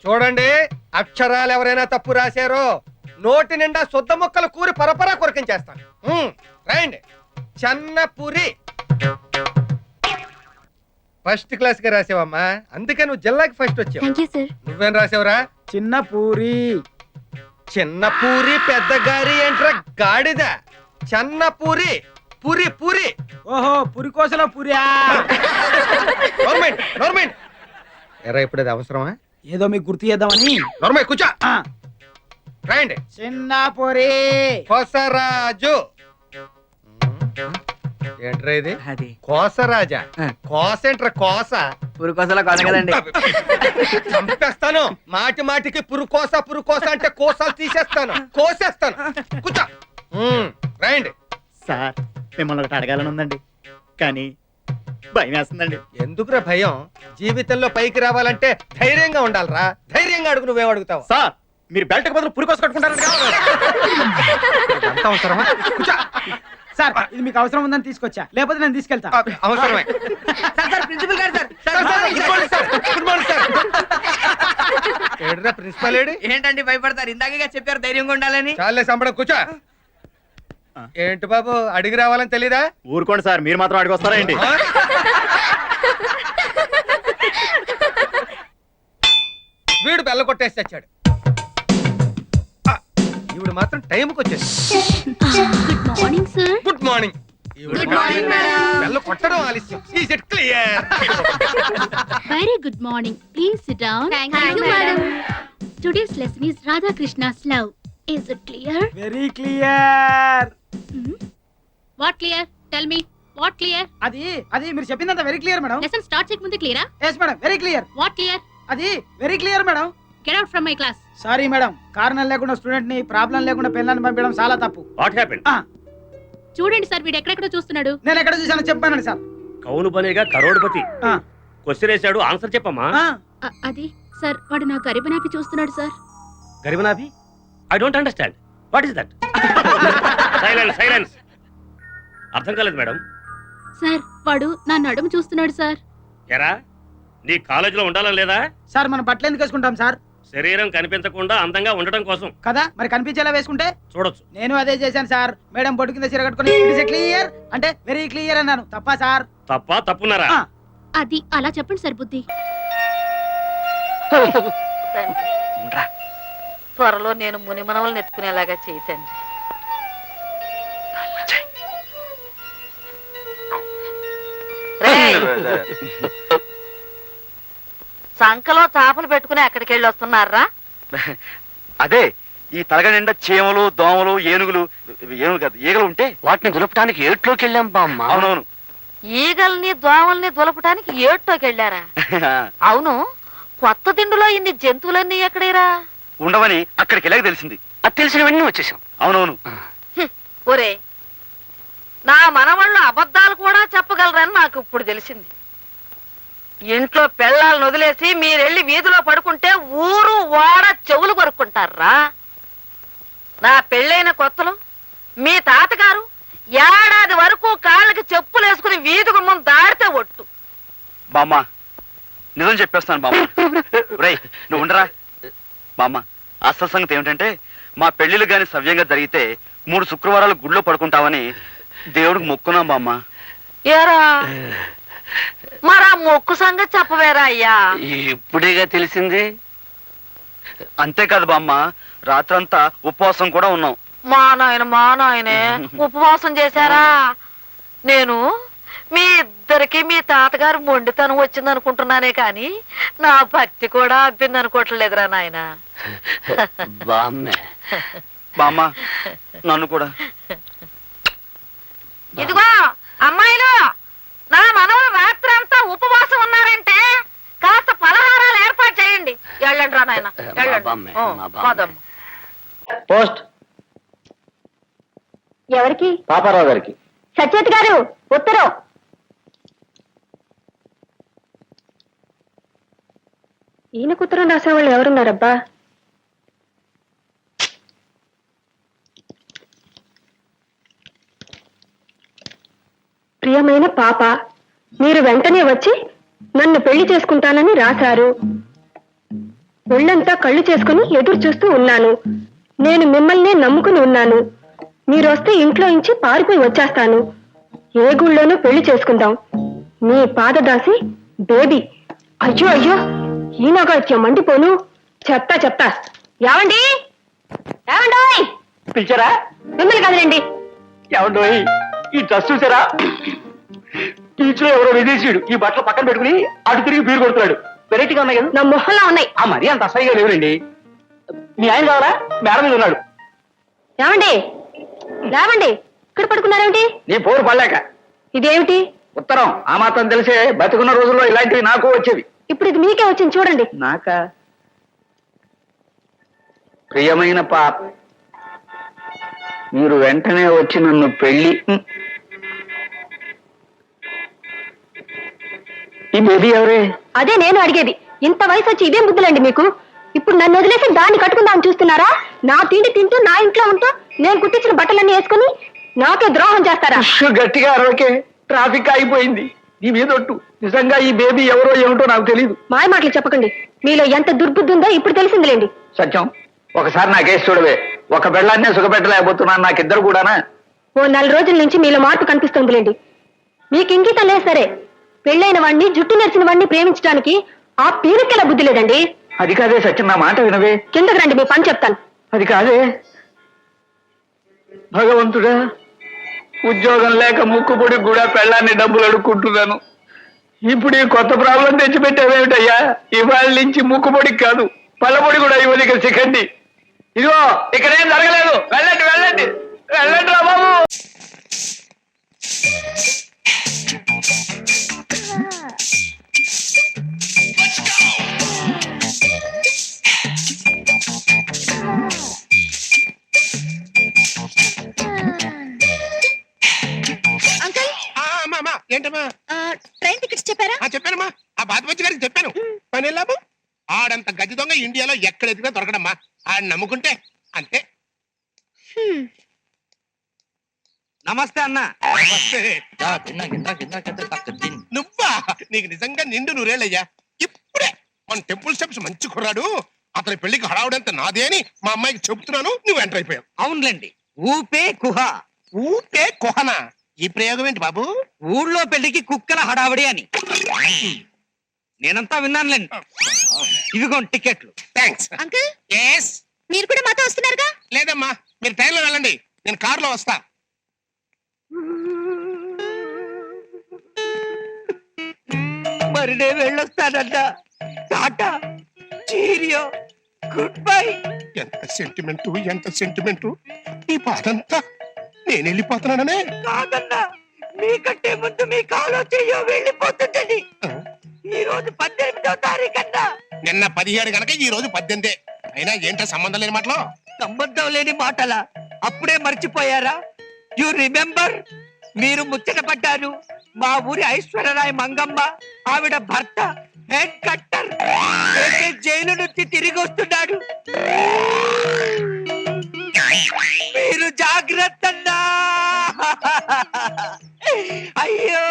చూడండి, అక్షరాలు ఎవరైనా తప్పు రాశారో నోటి నిండా శుద్ధ ముక్కలు కూరి పరపరా కొరికించేస్తాను. రైండి. చెన్నపురి ఫస్ట్ క్లాస్ గా రాసావమ్మా, అందుకే నువ్వు జిల్లాకి ఫస్ట్ వచ్చావు. నువ్వేం రాసావురా? చిన్న పూరి. చిన్నపూరి పెద్ద గారి ఏంట్రా గాడిద? చెన్నపూరి పూరి పూరి. ఓహో, పురికోసలో పురియా. ఎరా ఇప్పుడు అది అవసరమా? ఏదో మీకు గుర్తు చేద్దామని. నోర్మై కూర్చో. రాయండి. చిన్న పూరి. కోసరాజు. ఏంట్రా ఇది? అది కోసరాజా? కోసేంట్రా కోస? పురికోసలో కోస కదండి. చంపేస్తాను. మాటి మాటికి పురుకోస అంటే కోసాలు తీసేస్తాను, కోసేస్తాను. కూర్చో. రాయండి. సార్, మిమ్మల్ని ఒకటి అడగాలని ఉందండి, కానీ భయం వేస్తుందండి. ఎందుకురా భయం? జీవితంలో పైకి రావాలంటే ధైర్యంగా ఉండాలిరా. ధైర్యంగా అడుగు. నువ్వేం అడుగుతావు? సార్, మీరు బెల్ట్ బదులు పురికోస కట్టుకుంటారండి. అంత అవసరమా? కూర్చో. సార్, ఇది మీకు అవసరం ఉందని తీసుకొచ్చా, లేకపోతే నేను తీసుకెళ్తా. అవసరమే. ప్రిన్సిపల్ గారు సార్. ఏడ్రా principal AD? ఏంటండి భయపడతారు? ఇందాకే చెప్పారు ధైర్యంగా ఉండాలని. చాలే సంబడం. కూర్చో. ఏంటి బాబు, అడిగి రావాలని తెలీదా? ఊరుకోండి సార్, మీరు మాత్రం అడిగొస్తారా ఏంటి? వీడు బెల్ల కొట్టేసి తెచ్చాడు. ఈవిడ మాత్రం టైంకి వచ్చేసి. Good morning sir. Good morning. Good morning madam. బెల్ల కొట్టడం ఆలస్యం. Is it clear? Very good morning. Please sit down. Thank you madam. Today's lesson is Radha Krishna's love. Is it clear? Very clear. What clear? Tell me what clear? అది మీరు చెప్పిందంతా very clear madam. Lesson start చేయక ముందు క్లియరా? Yes madam, very clear. What clear? అది very clear madam. Get out from my class. Sorry madam, కారణం లేకుండా student ని ప్రాబ్లం లేకుండా పిల్లల్ని పంపించడం చాలా తప్పు. What happened? చూడండి సార్, వీడు ఎక్కడెక్కడో చూస్తున్నాడు. నేను ఎక్కడ చూసానో చెప్పానండి సార్. కౌను బనేగా కరోడ్పతి. క్వశ్చన్ వేసాడు, ఆన్సర్ చెప్పమ్మా. అది సార్, వాడు నా గరిబనాపి చూస్తున్నాడు సార్. గరిబనాభి? I don't understand. What is that? Silence, silence. అర్థం కాలేదు మేడం. సార్, వాడు నా నడుము చూస్తున్నాడు సార్. ఎరా, నీ కాలేజీలో ఉండాలని లేదా? సార్, మనం బట్టలు ఎందుకు వేసుకుంటాం సార్? శరీరం కనిపించకుండా అందంగా ఉండటం కోసం కదా, మరి కనిపించేలా వేసుకుంటే చూడొచ్చు. నేను అదే చేశాను సార్. మేడం బొట్టు కింద చీర కట్టుకుని క్లియర్ అంటే వెరీ క్లియర్ అన్నాను. తప్పా సార్? తప్పున్నారా? అది అలా చెప్పండి సార్. బుద్ధి. త్వరలో నేను మునిమనవలను ఎత్తుకునేలాగా చేయతండి. సంకలో చేపలు పెట్టుకుని ఎక్కడికి వెళ్ళి వస్తున్నారా? అదే, ఈ తలగ నిండా చీమలు, దోమలు, ఏనుగులు కాదు, ఈగలు ఉంటే వాటిని దులపడానికి ఏట్లోకి వెళ్ళాం బామ్మ. అవునవును. ఈగల్ని దోమల్ని దులపడానికి ఏటోకి వెళ్ళారా? అవును, కొత్త దిండులో ఇన్ని జంతువులన్నీ ఎక్కడేరా? ఉండవని అక్కడికి వెళ్ళాక తెలిసింది. అది తెలిసినవన్నీ వచ్చేసాం. అవునవును. ఒరే, నా మనవాళ్ళు అబద్ధాలు కూడా చెప్పగలరని నాకు ఇప్పుడు తెలిసింది. ఇంట్లో పెళ్ళాలను వదిలేసి మీరెళ్ళి వీధిలో పడుకుంటే ఊరు వాడ చెవులు కొరుక్కుంటారా? నా పెళ్ళైన కొత్తలో మీ తాతగారు ఏడాది వరకు కాళ్ళకి చెప్పులు వేసుకుని వీధి గుమ్మం దాడితే ఒట్టు. బామ్మ, నిజం చెప్పేస్తాను బామ్మ. రేయ్, నువ్వు ఉండరా బామ్మ. అసలు సంగతి ఏమిటంటే, మా పెళ్లిళ్ళు గాని సవ్యంగా జరిగితే 3 శుక్రవారాలు గుళ్ళో పడుకుంటామని దేవుడికి మొక్కున్నాం బామ్మ. ఏరా, మరా మొక్కు సంగతి చెప్పవేరా అయ్యా? ఇప్పుడేగా తెలిసింది. అంతేకాదు బామ్మ, రాత్రంతా ఉపవాసం కూడా ఉన్నాం. మా నాయనే ఉపవాసం చేశారా? నేను మీ ఇద్దరికి మీ తాతగారు మొండితనం వచ్చిందనుకుంటున్నానే కాని నా భక్తి కూడా అబ్బిందనుకోవట్లేదురా నాయన. బామ్మ, నన్ను కూడా. ఇదిగో అమ్మాయిలు, నా మనవలు రాత్రి అంతా ఉపవాసం ఉన్నారంటే కాస్త పలహారాలు ఏర్పాటు చేయండి. వెళ్ళండి రా నాయన, వెళ్ళండి. పోదమ్మ. పోస్ట్ ఎవరికి? పాపారావు గారికి. సత్యవతి గారు, ఉత్తరం. ఈయనకు ఉత్తరం రాసేవాళ్ళు ఎవరున్నారబ్బా? ప్రియమైన పాప, మీరు వెంటనే వచ్చి నన్ను పెళ్లి చేసుకుంటానని రాశారు. ఒళ్ళంతా కళ్ళు చేసుకుని ఎదురు చూస్తూ ఉన్నాను. నేను మిమ్మల్నే నమ్ముకుని ఉన్నాను. మీరు వస్తే ఇంట్లో నుంచి పారిపోయి వచ్చేస్తాను. ఏ గుళ్ళోనూ పెళ్లి చేసుకుందాం. మీ పాదదాసి బేబీ. అయ్యో అయ్యో, ఈనాగాత్యం మండిపోను. చెప్తా. ఏమండి ఏమండోయ్? పిలిచారా? మిమ్మల్ని కదలండి. ఏమండోయ్, ఈ డ్రెస్ చూసారా? టీచర్ ఎవరో విదేశీయుడు ఈ బట్టలు పక్కన పెట్టుకుని అటు తిరిగి బీరు కొడుతున్నాడు. వెరైటీగా ఉన్నాయి కదా? నా మొహంలో ఉన్నాయి. ఆ మరీ అంత అసహ్యంగా లేవురండి. మీ ఆయన కావాలా? మేడ మీద ఉన్నాడు. ఏమండి లేవండి, ఇక్కడ పడుకున్నారేమిటి? నీ పోరు పడలేక. ఇదేమిటి? ఉత్తరం. ఆ మాత్రం తెలిసే బతుకున్న రోజుల్లో ఇలాంటివి నాకు వచ్చేవి. ఇప్పుడు ఇది మీకే వచ్చింది చూడండి. నాకా? ప్రియమైన పాప, మీరు వెంటనే వచ్చి నన్ను పెళ్లి. ఈ బేబీ ఎవరే? అదే నేను అడిగేది. ఇంత వయసు వచ్చి ఇదేం బుద్ధులండి మీకు? ఇప్పుడు నన్ను వదిలేసి దాన్ని కట్టుకుందామని చూస్తున్నారా? నా తిండి తింటూ నా ఇంట్లో ఉంటూ నేను కుట్టించిన బట్టలన్నీ వేసుకుని నాకే ద్రోహం చేస్తారా? గట్టిగా అరవకే, ట్రాఫిక్ ఆగిపోయింది. నీ మీద ఒట్టు, నిజంగా ఈ బేబీ ఎవరో ఏమిటో నాకు తెలియదు. మాయ మాటలు చెప్పకండి. మీలో ఎంత దుర్బుద్ధి ఉందో ఇప్పుడు తెలిసిందిలేండి. సత్యం, ఒకసారి నా కేసు చూడవే. ఒక బెళ్ళాన్నే సుఖపెట్టలేకపోతున్నాను. నాకిద్దరు కూడానా? ఓ 4 రోజుల నుంచి మీలో మార్పు కనిపిస్తుందిలేండి. మీకు ఇంగితం లేదు సరే, పెళ్ళైన వాడిని జుట్టు నెరిచిన వాడిని ప్రేమించడానికి ఆ పీరికెలా బుద్ధి లేదండి. అది కాదే సత్యం, నా మాట వినవే. కిందకు రండి, మీ పని చెప్తాను. అది కాదే. భగవంతుడా, ఉద్యోగం లేక ముక్కుపొడి కూడా పెళ్ళాన్ని డబ్బులు అడుక్కుంటున్నాను. ఇప్పుడు ఈ కొత్త ప్రాబ్లం తెచ్చిపెట్టావేమిటయ్యా? ఇవాళ నుంచి ముక్కుపొడికి కాదు, పళ్ళపొడి కూడా ఇవ్వదు. ఇక సికండి. ఇదిగో ఇక్కడేం జరగలేదు. వెళ్ళండి వెళ్ళండి వెళ్ళండి రా బాబు. ఏంటమ్మా? ట్రైన్ టికెట్స్ చెప్పారా? చెప్పానమ్మా. ఆ బాధపచ్చి గారికి చెప్పాను. పని లాభం. ఆడంత గది దొంగ ఇండియాలో ఎక్కడ ఎదిగినా దొరకడమ్మా. ఆడ నమ్ముకుంటే అంతే. నమస్తే అన్న. నువ్వా? నీకు నిజంగా నిండు నూరేళ్ళయ్యా. ఇప్పుడే మన టెంపుల్ స్టెప్స్ మంచి కుర్రాడు, అతని పెళ్లికి హడావుడంత నాదే అని మా అమ్మాయికి చెబుతున్నాను. నువ్వు ఎంటర్ అయిపోయావు. అవునులేండి, ఊపే కుహ. ఊపే కుహనా? ఈ ప్రయోగం ఏంటి బాబు? ఊళ్ళో పెళ్లికి కుక్కల హడావిడి అని నేనంతా విన్నానులేండి. ఇవిగోండి టికెట్లు. థ్యాంక్స్. Uncle, yes. మీరు కూడా మాతో వస్తున్నారుగా? లేదమ్మా, మీరు ట్రైన్లో వెళ్ళండి, నేను కారులో వస్తా. మరి నేను వెళ్ళొస్తానంట. Tata, cheerio, good bye. ఎంత సెంటిమెంటు ఈ బాధంతా నేను వెళ్ళిపోతున్నాననే. కాదన్నా, మీకంటే ముందు మీ కాలో చెయ్యో వెళ్ళిపోతుంటది. ఈ రోజు 18వ తారీఖన్నా. నిన్న 17 గనక ఈ రోజు 18. అయినా ఏంటో సంబంధం లేని మాటలో. సంబంధం లేని మాటలా? అప్పుడే మర్చిపోయారా? You remember? మీరు ముచ్చట పడ్డారు. మా ఊరి ఐశ్వర్యరాయ్ మంగమ్మ, ఆవిడ భర్త హెడ్ కట్టర్ జైలు నుంచి తిరిగి వస్తున్నాడు. మీరు జాగ్రత్త. అయ్యో